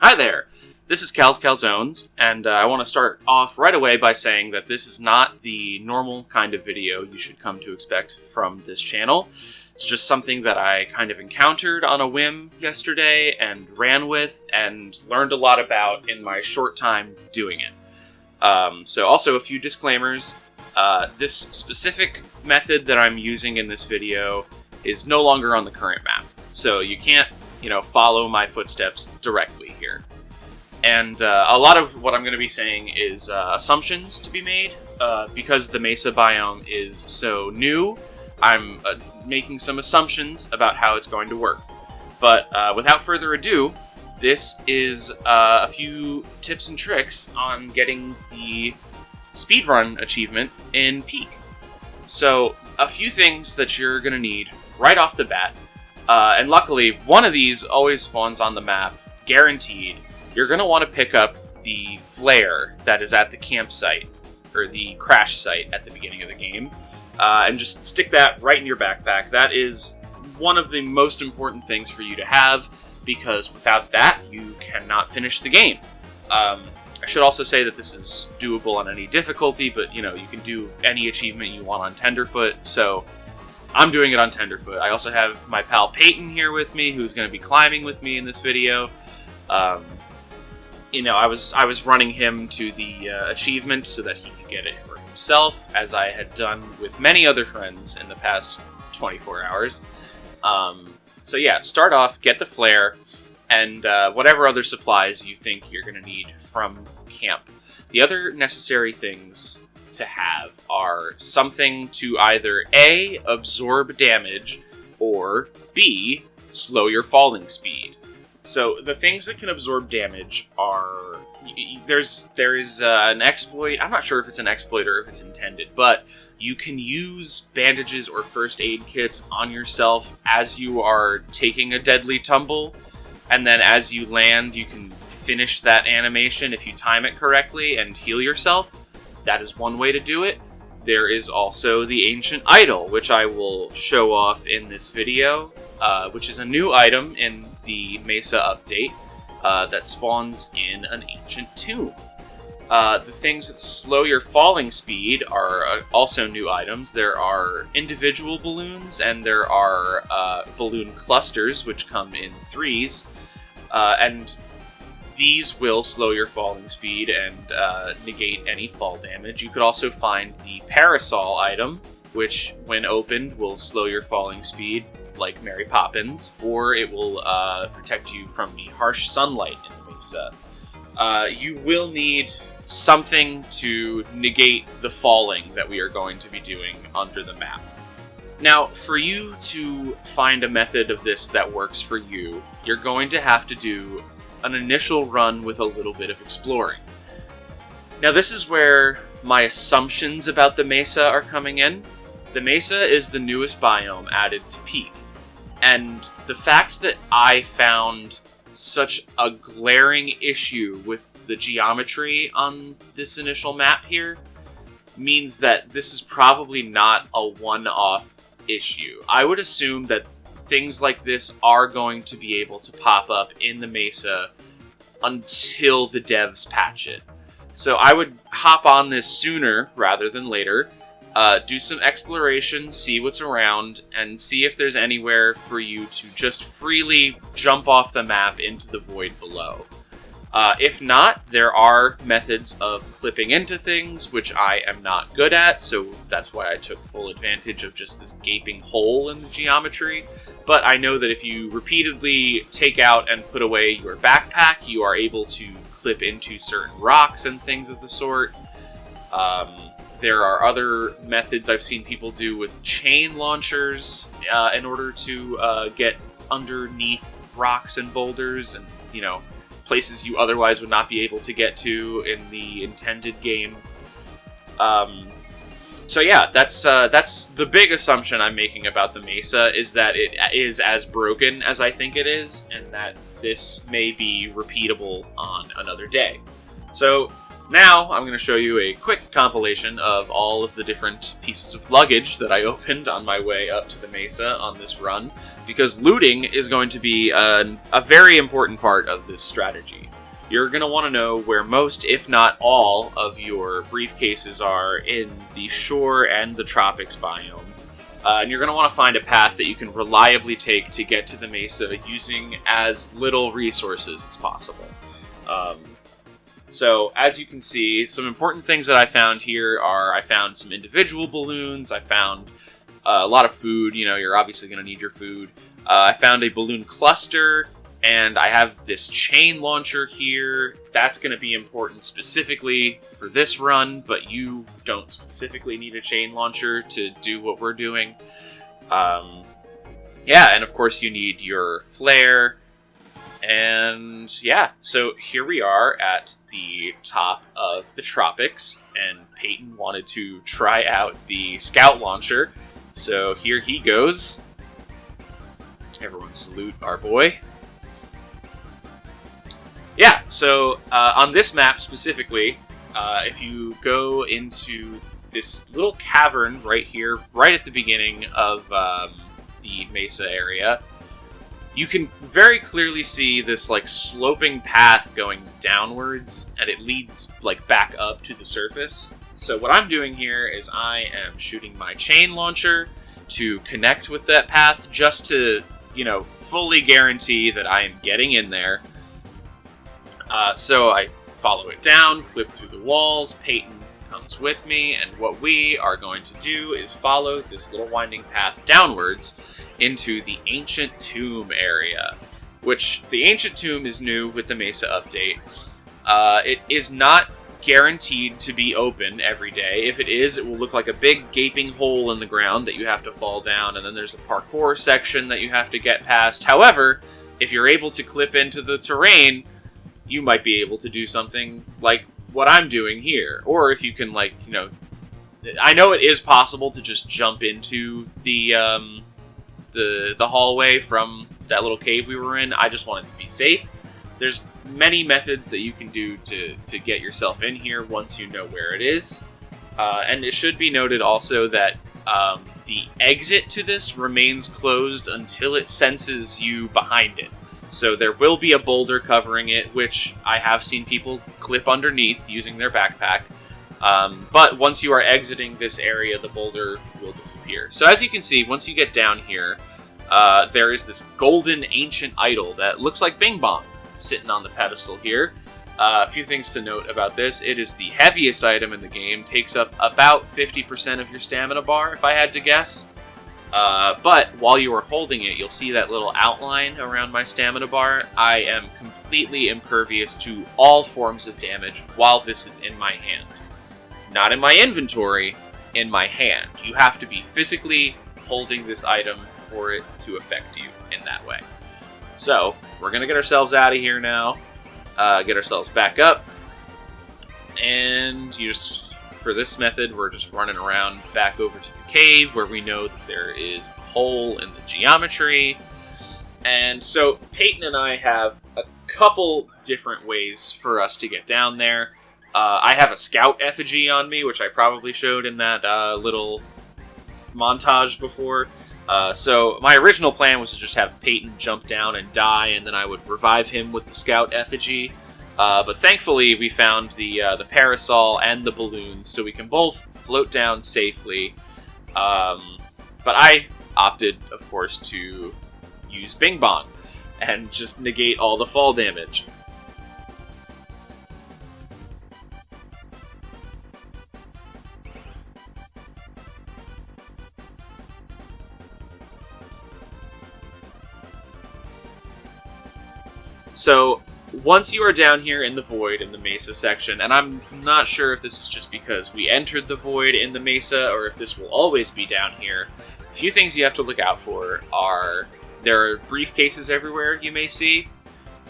Hi there, this is Cal's Calzones, and I want to start off right away by saying that this is not the normal kind of video you should come to expect from this channel. It's just something that I kind of encountered on a whim yesterday and ran with and learned a lot about in my short time doing it. So also a few disclaimers. This specific method that I'm using in this video is no longer on the current map, so you can't follow my footsteps directly here. And a lot of what I'm going to be saying is assumptions to be made. Because the Mesa biome is so new, I'm making some assumptions about how it's going to work. But without further ado, this is a few tips and tricks on getting the speedrun achievement in Peak. So, a few things that you're going to need right off the bat. And luckily, one of these always spawns on the map, guaranteed. You're going to want to pick up the flare that is at the campsite, or the crash site at the beginning of the game, and just stick that right in your backpack. That is one of the most important things for you to have, because without that, you cannot finish the game. I should also say that this is doable on any difficulty, but you can do any achievement you want on Tenderfoot, so I'm doing it on Tenderfoot. I also have my pal Peyton here with me, who's going to be climbing with me in this video. I was running him to the achievement so that he could get it for himself, as I had done with many other friends in the past 24 hours. So yeah, start off, get the flare, and whatever other supplies you think you're going to need from camp. The other necessary things to have are something to either A, absorb damage, or B, slow your falling speed. So the things that can absorb damage are, there is an exploit. I'm not sure if it's an exploit or if it's intended, but you can use bandages or first aid kits on yourself as you are taking a deadly tumble, and then as you land, you can finish that animation if you time it correctly and heal yourself. That is one way to do it. There is also the Ancient Idol, which I will show off in this video, which is a new item in the Mesa update that spawns in an ancient tomb. The things that slow your falling speed are also new items. There are individual balloons, and there are balloon clusters, which come in threes, and these will slow your falling speed and negate any fall damage. You could also find the Parasol item, which, when opened, will slow your falling speed, like Mary Poppins, or it will protect you from the harsh sunlight in Mesa. You will need something to negate the falling that we are going to be doing under the map. Now, for you to find a method of this that works for you, you're going to have to do an initial run with a little bit of exploring. Now, this is where my assumptions about the Mesa are coming in. The Mesa is the newest biome added to Peak, and the fact that I found such a glaring issue with the geometry on this initial map here means that this is probably not a one-off issue. I would assume that things like this are going to be able to pop up in the Mesa until the devs patch it. So I would hop on this sooner rather than later, do some exploration, see what's around, and see if there's anywhere for you to just freely jump off the map into the void below. If not, there are methods of clipping into things, which I am not good at, so that's why I took full advantage of just this gaping hole in the geometry. But I know that if you repeatedly take out and put away your backpack, you are able to clip into certain rocks and things of the sort. There are other methods I've seen people do with chain launchers in order to get underneath rocks and boulders and, places you otherwise would not be able to get to in the intended game. So yeah, that's the big assumption I'm making about the Mesa, is that it is as broken as I think it is, and that this may be repeatable on another day. So now I'm going to show you a quick compilation of all of the different pieces of luggage that I opened on my way up to the Mesa on this run, because looting is going to be a very important part of this strategy. you're going to want to know where most, if not all, of your briefcases are in the shore and the tropics biome. And you're going to want to find a path that you can reliably take to get to the mesa using as little resources as possible. So, as you can see, some important things that I found here are I found some individual balloons, I found a lot of food, you're obviously going to need your food. I found a balloon cluster, and I have this chain launcher here. That's going to be important specifically for this run, but you don't specifically need a chain launcher to do what we're doing. Yeah, and of course you need your flare. And yeah, so here we are at the top of the tropics, and Peyton wanted to try out the scout launcher. So here he goes. Everyone salute our boy. Yeah, so on this map specifically, if you go into this little cavern right here, right at the beginning of the Mesa area, you can very clearly see this sloping path going downwards, and it leads back up to the surface. So what I'm doing here is I am shooting my chain launcher to connect with that path, just to fully guarantee that I am getting in there. So I follow it down, clip through the walls. Peyton comes with me, and what we are going to do is follow this little winding path downwards into the Ancient Tomb area, which the Ancient Tomb is new with the Mesa update. It is not guaranteed to be open every day. If it is, it will look like a big gaping hole in the ground that you have to fall down, and then there's a parkour section that you have to get past. However, if you're able to clip into the terrain, you might be able to do something like what I'm doing here. Or if you can, I know it is possible to just jump into the hallway from that little cave we were in. I just want it to be safe. There's many methods that you can do to get yourself in here once you know where it is. And it should be noted also that the exit to this remains closed until it senses you behind it. So there will be a boulder covering it, which I have seen people clip underneath using their backpack. But once you are exiting this area, the boulder will disappear. So as you can see, once you get down here, there is this golden ancient idol that looks like Bing Bong sitting on the pedestal here. A few things to note about this. It is the heaviest item in the game, takes up about 50% of your stamina bar, if I had to guess. But while you are holding it, you'll see that little outline around my stamina bar. I am completely impervious to all forms of damage while this is in my hand. Not in my inventory, in my hand. You have to be physically holding this item for it to affect you in that way. So, we're going to get ourselves out of here now, get ourselves back up, and for this method, we're just running around back over to the cave where we know that there is a hole in the geometry. And so Peyton and I have a couple different ways for us to get down there. I have a scout effigy on me, which I probably showed in that little montage before. So my original plan was to just have Peyton jump down and die, and then I would revive him with the scout effigy. But thankfully, we found the parasol and the balloons, so we can both float down safely. But I opted, of course, to use Bing Bong and just negate all the fall damage. So, once you are down here in the void in the Mesa section, and I'm not sure if this is just because we entered the void in the Mesa or if this will always be down here, a few things you have to look out for are there are briefcases everywhere you may see.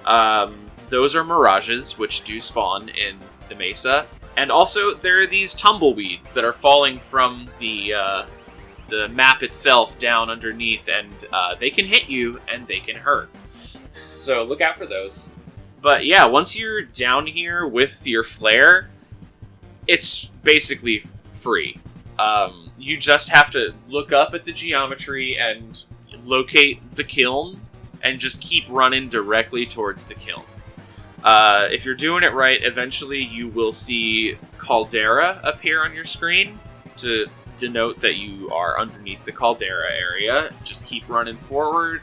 Those are mirages, which do spawn in the Mesa. And also, there are these tumbleweeds that are falling from the map itself down underneath, and they can hit you and they can hurt. So look out for those. But yeah, once you're down here with your flare, it's basically free. You just have to look up at the geometry and locate the kiln, and just keep running directly towards the kiln. If you're doing it right, eventually you will see caldera appear on your screen to denote that you are underneath the caldera area. Just keep running forward.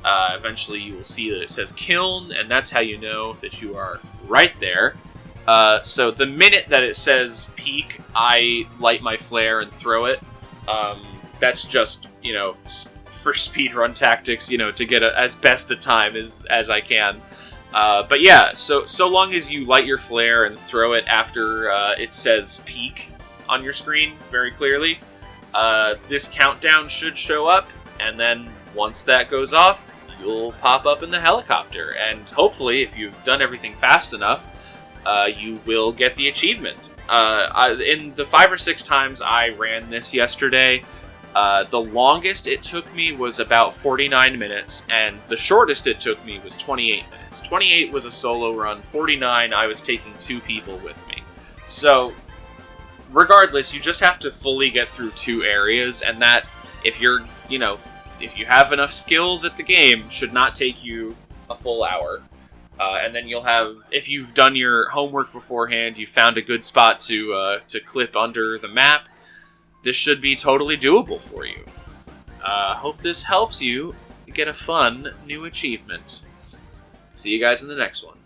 Eventually you will see that it says kiln, and that's how you know that you are right there. So the minute that it says peak, I light my flare and throw it. That's just, for speedrun tactics, to get as best a time as I can. But yeah, so long as you light your flare and throw it after it says peak on your screen very clearly, this countdown should show up, and then once that goes off, you'll pop up in the helicopter, and hopefully, if you've done everything fast enough, you will get the achievement. In the 5 or 6 times I ran this yesterday, the longest it took me was about 49 minutes, and the shortest it took me was 28 minutes. 28 was a solo run, 49 I was taking 2 people with me. So, regardless, you just have to fully get through 2 areas, and that, if you're, if you have enough skills at the game, should not take you a full hour. And then you'll have, if you've done your homework beforehand, you found a good spot to clip under the map, this should be totally doable for you. Hope this helps you get a fun new achievement. See you guys in the next one.